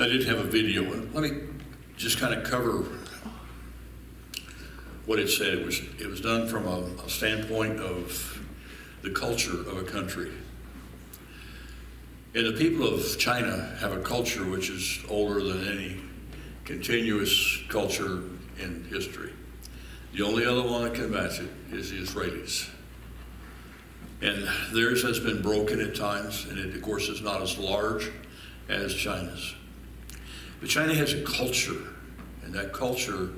I did have a video. Let me just kind of cover what it said. It was done from a standpoint of the culture of a country. And the people of China have a culture which is older than any continuous culture in history. The only other one that can match it is the Israelis. And theirs has been broken at times, and it, of course, is not as large as China's. But China has a culture, and that culture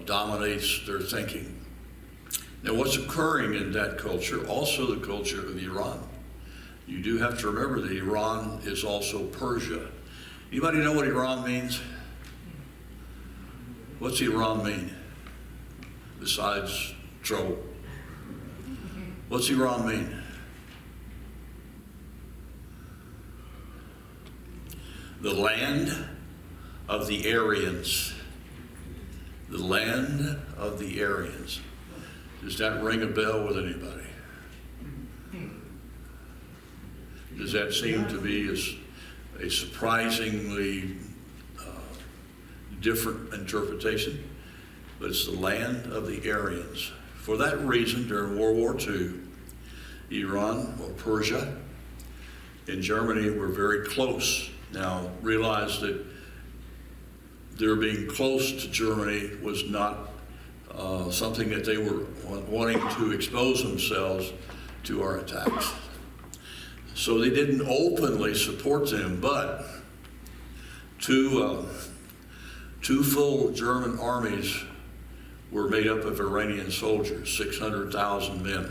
dominates their thinking. Now, what's occurring in that culture, also the culture of Iran. You do have to remember that Iran is also Persia. Anybody know what Iran means? What's Iran mean? Besides trouble. What's Iran mean? The land of the Aryans. The land of the Aryans. Does that ring a bell with anybody? Does that seem to be a surprisingly different interpretation? But it's the land of the Aryans. For that reason, during World War II, Iran, or Persia, and Germany were very close. Now, realize that their being close to Germany was not something that they were wanting to expose themselves to our attacks. So they didn't openly support them, but two full German armies were made up of Iranian soldiers, 600,000 men.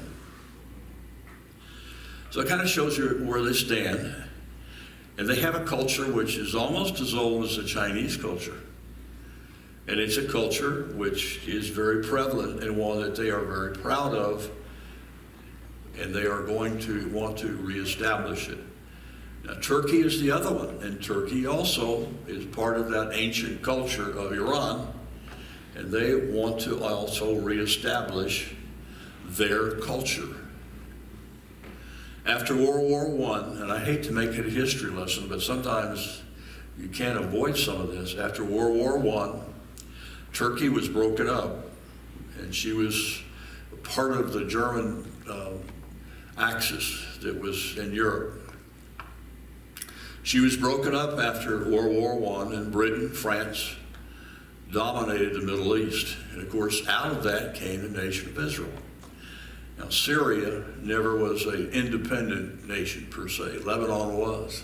So it kind of shows you where they stand. And they have a culture which is almost as old as the Chinese culture. And it's a culture which is very prevalent and one that they are very proud of, and they are going to want to reestablish it. Now, Turkey is the other one, and Turkey also is part of that ancient culture of Iran, and they want to also reestablish their culture. After World War I, and I hate to make it a history lesson, but sometimes you can't avoid some of this. After World War I, Turkey was broken up, and she was part of the German axis that was in Europe. She was broken up after World War I, and Britain, France dominated the Middle East. And of course, out of that came the nation of Israel. Now, Syria never was an independent nation per se. Lebanon was.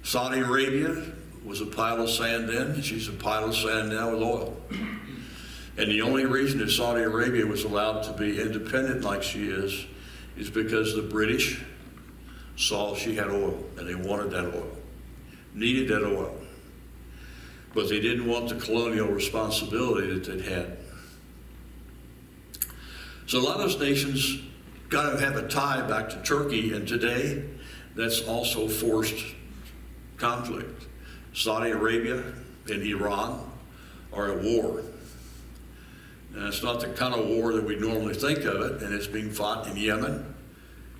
Saudi Arabia was a pile of sand then, and she's a pile of sand now with oil. And the only reason that Saudi Arabia was allowed to be independent like she is because the British saw she had oil, and they wanted that oil, needed that oil. But they didn't want the colonial responsibility that they'd had. So a lot of those nations got to have a tie back to Turkey, and today that's also forced conflict. Saudi Arabia and Iran are at war. And it's not the kind of war that we normally think of it, and it's being fought in Yemen.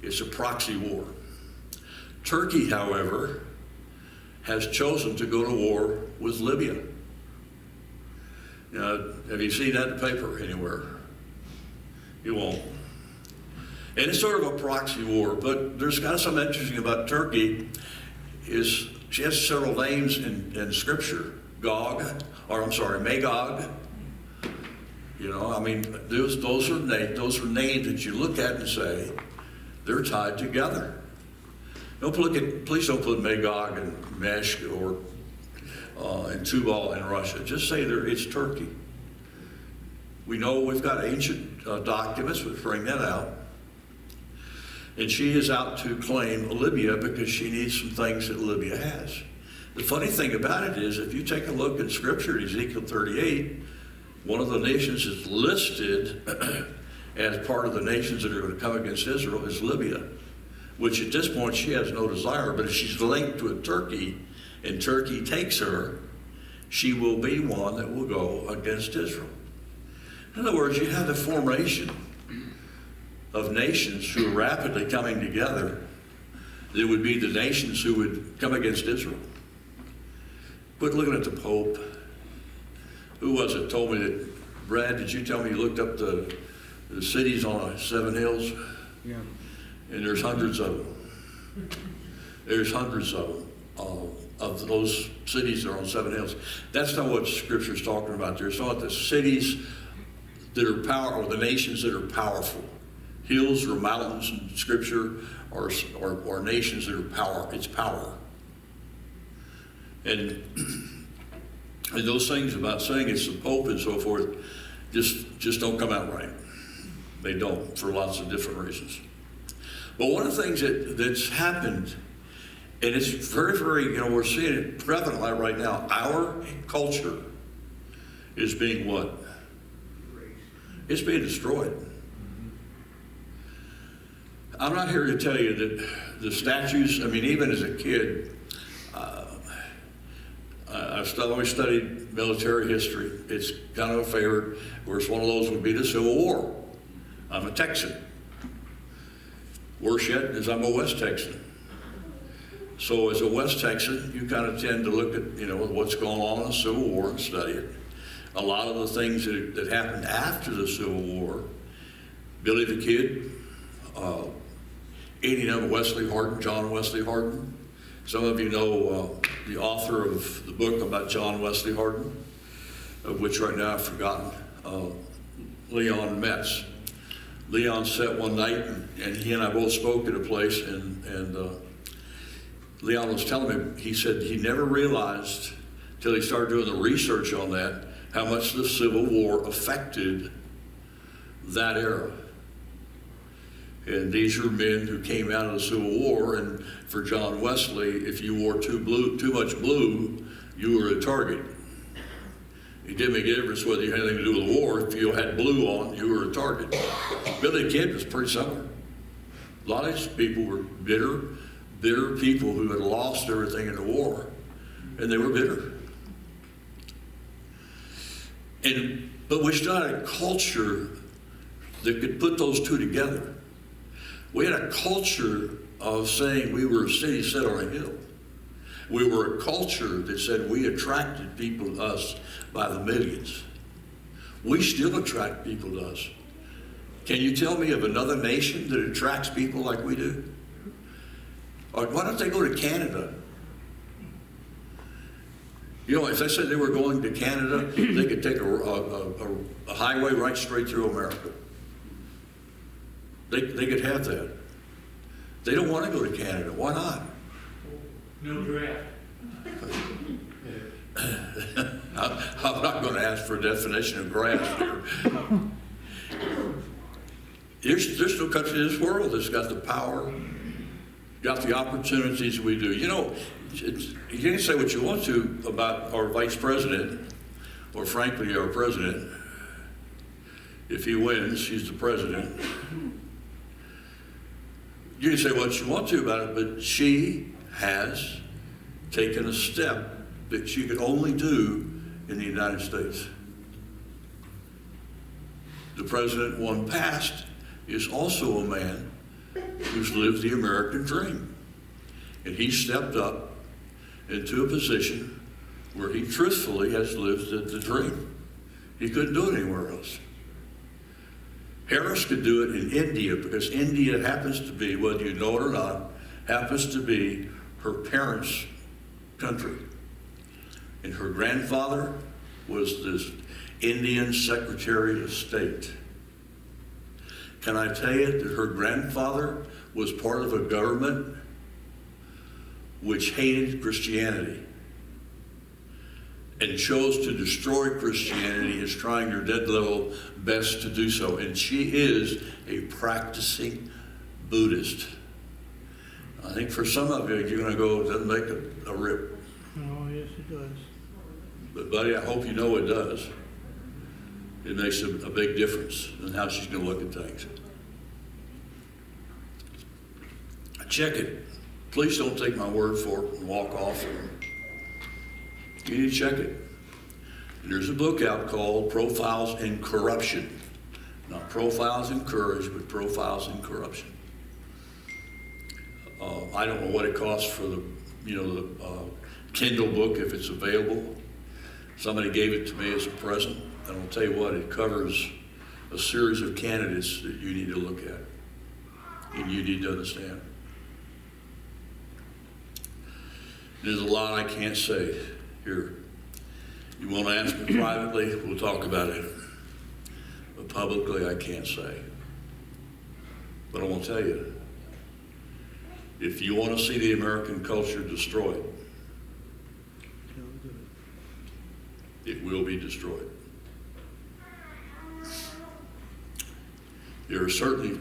It's a proxy war. Turkey, however, has chosen to go to war with Libya. Now, have you seen that in the paper anywhere? You won't. And it's sort of a proxy war, but there's kind of something interesting about Turkey is she has several names in Scripture. Magog. You know, I mean, those are names that you look at and say, they're tied together. Please don't put Magog and Mesh or and Tubal in Russia. Just say it's Turkey. We know we've got ancient documents which bring that out. And she is out to claim Libya because she needs some things that Libya has. The funny thing about it is, if you take a look in Scripture, Ezekiel 38, one of the nations is listed as part of the nations that are going to come against Israel is Libya, which at this point she has no desire, but if she's linked with Turkey and Turkey takes her, she will be one that will go against Israel. In other words, you have the formation of nations who are rapidly coming together that would be the nations who would come against Israel. quit looking at the Pope. Who was it told me that, Brad, did you tell me you looked up the cities on 7 hills? Yeah. And there's hundreds of them. There's hundreds of them, of those cities that are on 7 hills. That's not what Scripture's talking about there. It's not the cities that are powerful, or the nations that are powerful. Hills or mountains in Scripture are nations that are power. It's power. And those things about saying it's the Pope and so forth just don't come out right. They don't, for lots of different reasons. But one of the things that's happened, and it's very, very, we're seeing it prevalently right now, our culture is being what? It's being destroyed. I'm not here to tell you that the statues, even as a kid, I've always studied military history. It's kind of a favorite. Of course, one of those would be the Civil War. I'm a Texan. Worse yet is I'm a West Texan. So as a West Texan, you kind of tend to look at, what's going on in the Civil War and study it. A lot of the things that happened after the Civil War, Billy the Kid, any of Wesley Hardin, John Wesley Hardin. Some of you know the author of the book about John Wesley Hardin, of which right now I've forgotten, Leon Metz. Leon sat one night, and he and I both spoke at a place, and Leon was telling me, he said he never realized till he started doing the research on that, how much the Civil War affected that era. And these are men who came out of the Civil War, and for John Wesley, if you wore too much blue, you were a target. It didn't make a difference whether you had anything to do with the war. If you had blue on, you were a target. Billy the Kid was pretty similar. A lot of these people were bitter people who had lost everything in the war, and they were bitter. But we still had a culture that could put those two together. We had a culture of saying we were a city set on a hill. We were a culture that said we attracted people to us by the millions. We still attract people to us. Can you tell me of another nation that attracts people like we do? Or why don't they go to Canada? If they said they were going to Canada, they could take a highway right straight through America. They could have that. They don't want to go to Canada. Why not? No draft. I'm not going to ask for a definition of grass here. There's no country in this world that's got the power, got the opportunities we do. You can say what you want to about our vice president, or frankly our president. If he wins, he's the president. You can say what you want to about it, but she has taken a step that she could only do in the United States. The president, one past, is also a man who's lived the American dream. And he stepped up into a position where he truthfully has lived the dream. He couldn't do it anywhere else. Harris could do it in India because India happens to be, whether you know it or not, happens to be her parents' country. And her grandfather was this Indian Secretary of State. Can I tell you that her grandfather was part of a government which hated Christianity and chose to destroy Christianity, is trying her dead level best to do so. And she is a practicing Buddhist. I think for some of you, you're going to go, it doesn't make a rip. Oh, yes, it does. But buddy, I hope you know it does. It makes a big difference in how she's going to look at things. Check it. Please don't take my word for it and walk off. You need to check it. There's a book out called Profiles in Corruption. Not Profiles in Courage, but Profiles in Corruption. I don't know what it costs for the Kindle book if it's available. Somebody gave it to me as a present, and I'll tell you what, it covers a series of candidates that you need to look at and you need to understand. There's a lot I can't say here. You want to ask me privately, we'll talk about it. But publicly, I can't say. But I want to tell you, if you want to see the American culture destroyed, it will be destroyed. There are certainly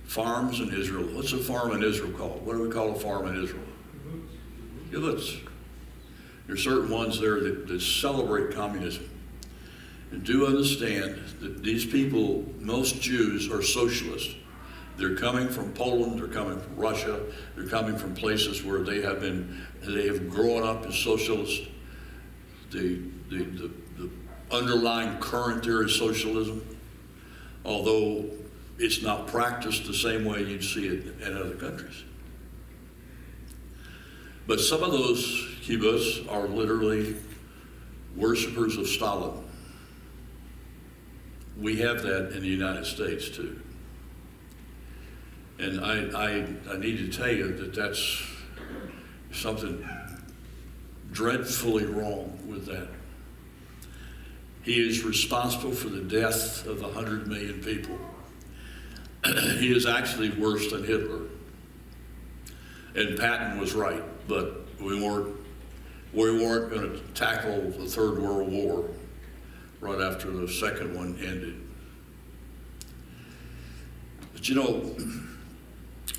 farms in Israel. What's a farm in Israel called? What do we call a farm in Israel? Kibbutz. There are certain ones there that celebrate communism. And do understand that these people, most Jews, are socialists. They're coming from Poland, they're coming from Russia, they're coming from places where they have grown up as socialists. The underlying current there is socialism, although it's not practiced the same way you'd see it in other countries. But some of those kibbutz are literally worshipers of Stalin. We have that in the United States too. And I need to tell you that that's something dreadfully wrong with that. He is responsible for the death of 100 million people. He is actually worse than Hitler. And Patton was right, but we weren't going to tackle the Third World War right after the second one ended. But you know,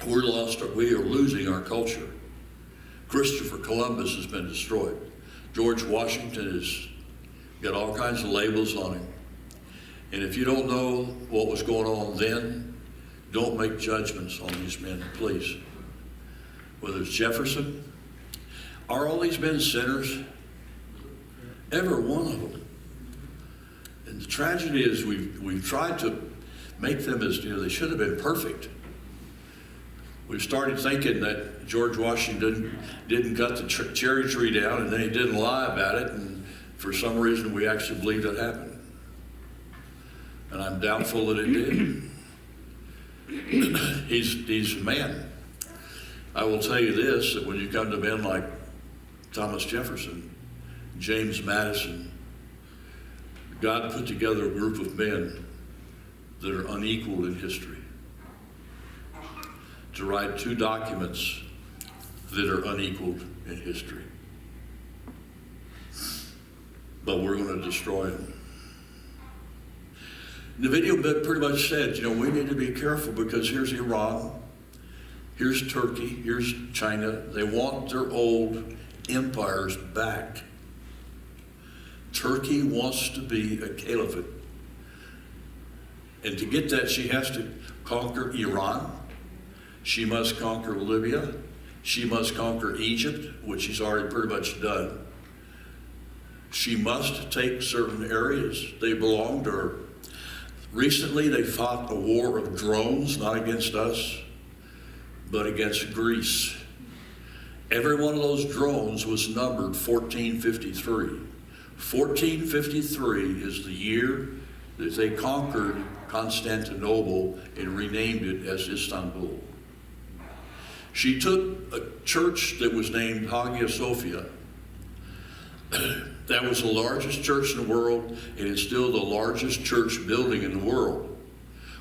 we are losing our culture. Christopher Columbus has been destroyed. George Washington has got all kinds of labels on him. And if you don't know what was going on then, don't make judgments on these men, please. Whether it's Jefferson, are all these men sinners? Every one of them. And the tragedy is we've tried to make them as, they should have been perfect. We've started thinking that George Washington didn't cut the cherry tree down, and then he didn't lie about it, and for some reason we actually believe that happened. And I'm doubtful that it did. He's a man. I will tell you this, that when you come to men like Thomas Jefferson, James Madison, God put together a group of men that are unequaled in history to write two documents that are unequaled in history. But we're going to destroy them. The video pretty much said, we need to be careful because here's Iran, here's Turkey, here's China. They want their old empires back. Turkey wants to be a caliphate. And to get that, she has to conquer Iran. She must conquer Libya. She must conquer Egypt, which she's already pretty much done. She must take certain areas. They belong to her. Recently, they fought a war of drones, not against us, but against Greece. Every one of those drones was numbered 1453. 1453 is the year that they conquered Constantinople and renamed it as Istanbul. She took a church that was named Hagia Sophia. That was the largest church in the world, and it's still the largest church building in the world.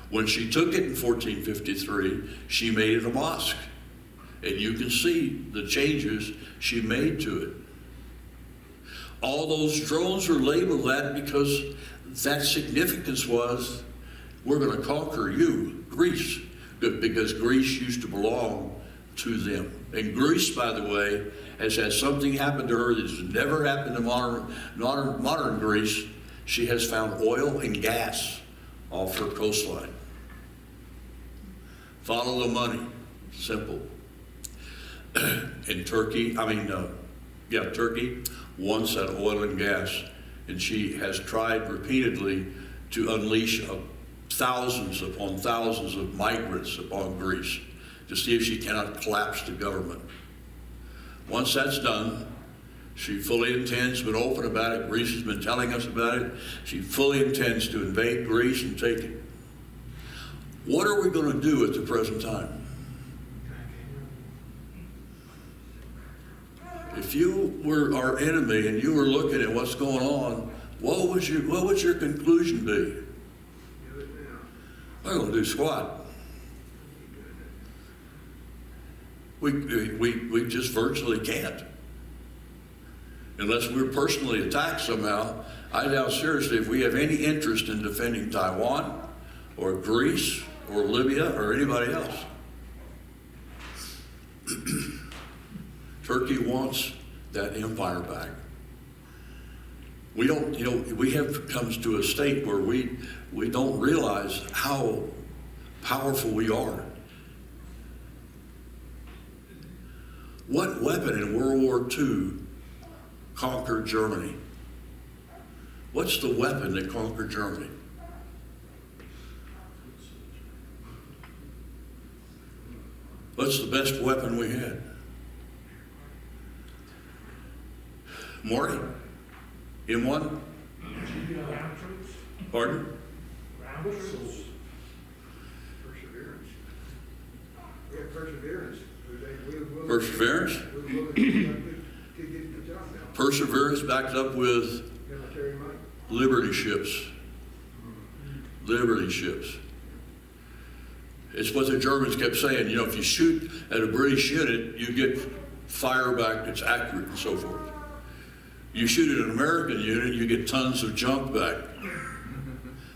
When she took it in 1453, she made it a mosque. And you can see the changes she made to it. All those drones were labeled that because that significance was, we're going to conquer you, Greece, because Greece used to belong to them. And Greece, by the way, has had something happen to her that's never happened to modern Greece. She has found oil and gas off her coastline. Follow the money. Simple. And Turkey wants that oil and gas. And she has tried repeatedly to unleash thousands upon thousands of migrants upon Greece to see if she cannot collapse the government. Once that's done, she fully intends, been open about it, Greece has been telling us about it, she fully intends to invade Greece and take it. What are we going to do at the present time? If you were our enemy and you were looking at what's going on, what would your conclusion be? We're going to do squat. We just virtually can't. Unless we're personally attacked somehow, I doubt seriously if we have any interest in defending Taiwan or Greece or Libya or anybody else. Turkey wants that empire back. We don't, we have come to a state where we don't realize how powerful we are. What weapon in World War II conquered Germany? What's the weapon that conquered Germany? What's the best weapon we had? Marty? M1? Ground troops. Pardon? Ground troops. Perseverance. We have perseverance. Perseverance? We're willing to get the job done. Perseverance backed up with Military might. Liberty ships. Liberty ships. It's what the Germans kept saying, if you shoot at a British unit, you get fire back that's accurate and so forth. You shoot at an American unit, you get tons of junk back.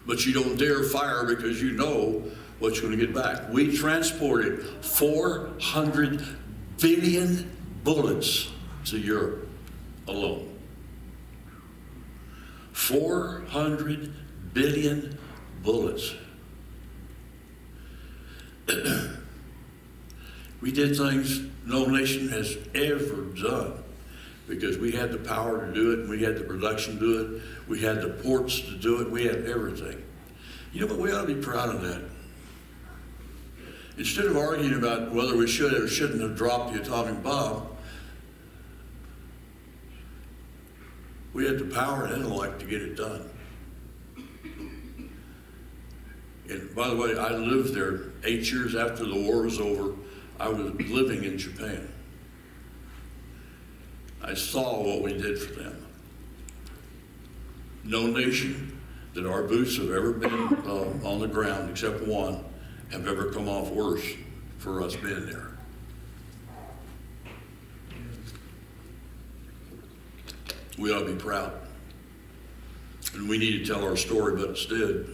But you don't dare fire because you know what you're going to get back. We transported 400 billion bullets to Europe alone. 400 billion bullets. We did things no nation has ever done because we had the power to do it, we had the production to do it, we had the ports to do it, we had everything. But we ought to be proud of that. Instead of arguing about whether we should or shouldn't have dropped the atomic bomb, we had the power and intellect to get it done. And by the way, I lived there 8 years after the war was over. I was living in Japan. I saw what we did for them. No nation that our boots have ever been on the ground, except one, have ever come off worse for us being there. We ought to be proud. And we need to tell our story, but instead,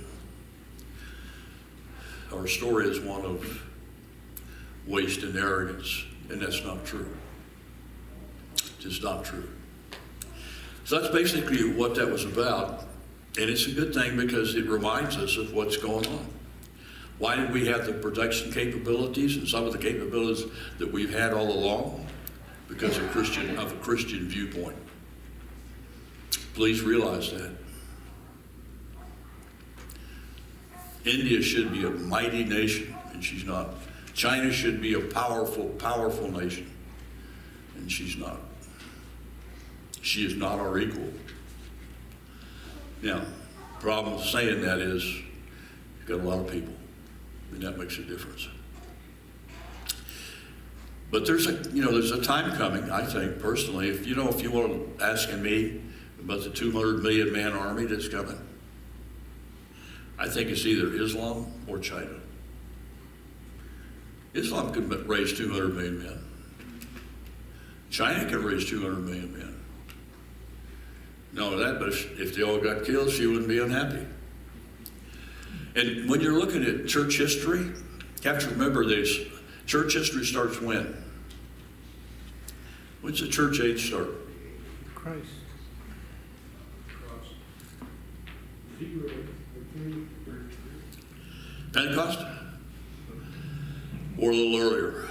our story is one of waste and arrogance, and that's not true. Just not true. So that's basically what that was about, and it's a good thing because it reminds us of what's going on. Why did we have the production capabilities and some of the capabilities that we've had all along? Because of a Christian viewpoint. Please realize that. India should be a mighty nation, and she's not. China should be a powerful, powerful nation, and she's not. She is not our equal. Now, problem with saying that is you've got a lot of people, and that makes a difference. But there's a time coming, I think, personally, if you want to ask me about the 200 million man army that's coming, I think it's either Islam or China. Islam could raise 200 million men. China can raise 200 million men. Not only that, but if they all got killed, she wouldn't be unhappy. And when you're looking at church history, you have to remember this. Church history starts when? When's the church age start? Christ. Pentecost? Or a little earlier?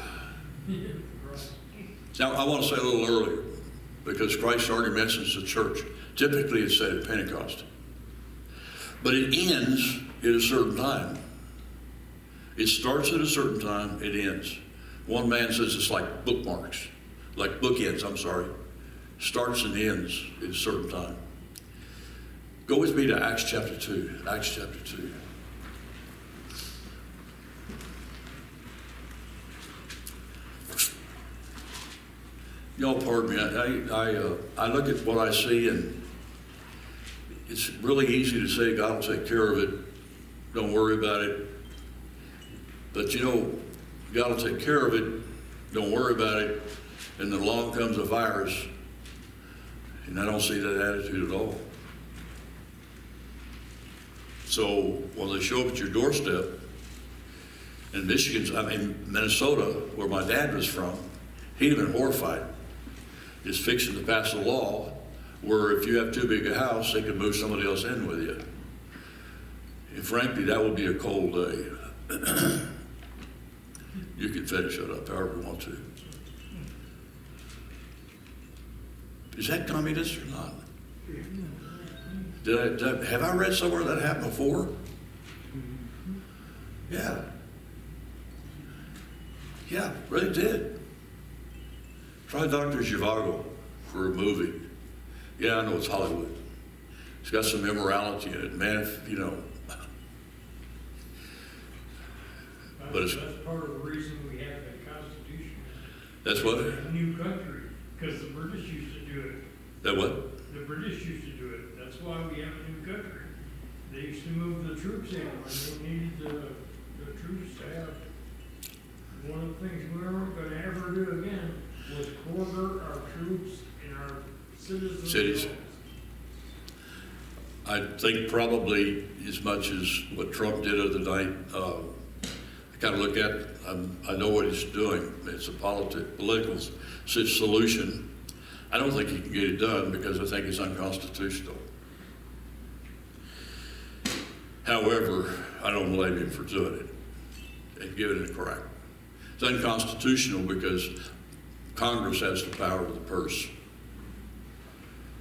Now, I want to say a little earlier because Christ already mentions the church. Typically, it's said at Pentecost. But it ends at a certain time. It starts at a certain time, it ends. One man says it's like bookmarks. like bookends, I'm sorry. Starts and ends at a certain time. Go with me to Acts chapter 2. Acts chapter 2. Y'all pardon me. I look at what I see, and it's really easy to say God will take care of it. Don't worry about it. But you know, God will take care of it. Don't worry about it. And then along comes a virus. And I don't see that attitude at all. So when they show up at your doorstep, in Minnesota, where my dad was from, he'd have been horrified. Just fixing to pass a law where if you have too big a house, they can move somebody else in with you. And frankly, that would be a cold day. You can finish it up however you want to. Is that communist or not? Have I read somewhere that happened before? Yeah. Yeah, really did. Try Dr. Zhivago for a movie. Yeah, I know it's Hollywood. It's got some immorality in it. Man, if, you know. But That's part of the reason we have the Constitution. That's what? A new country, because the British used to do it. That what? The British used to do it. That's why we have a new country. They used to move the troops in when they needed the troops to have. One of the things we weren't going to ever do again was quarter our troops in our cities. I think probably as much as what Trump did the other night. I kind of look at, I know what he's doing. It's a political solution. I don't think he can get it done because I think it's unconstitutional. However, I don't blame him for doing it and giving it a crack. It's unconstitutional because Congress has the power of the purse.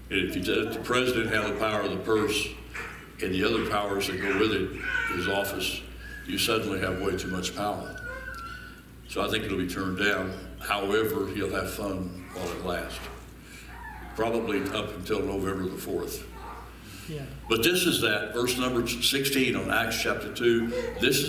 And if the president had the power of the purse and the other powers that go with it, his office, you suddenly have way too much power. So I think it'll be turned down. However, he'll have fun while it lasts. Probably up until November the 4th. Yeah. But this is that, verse number 16 on Acts chapter 2. This is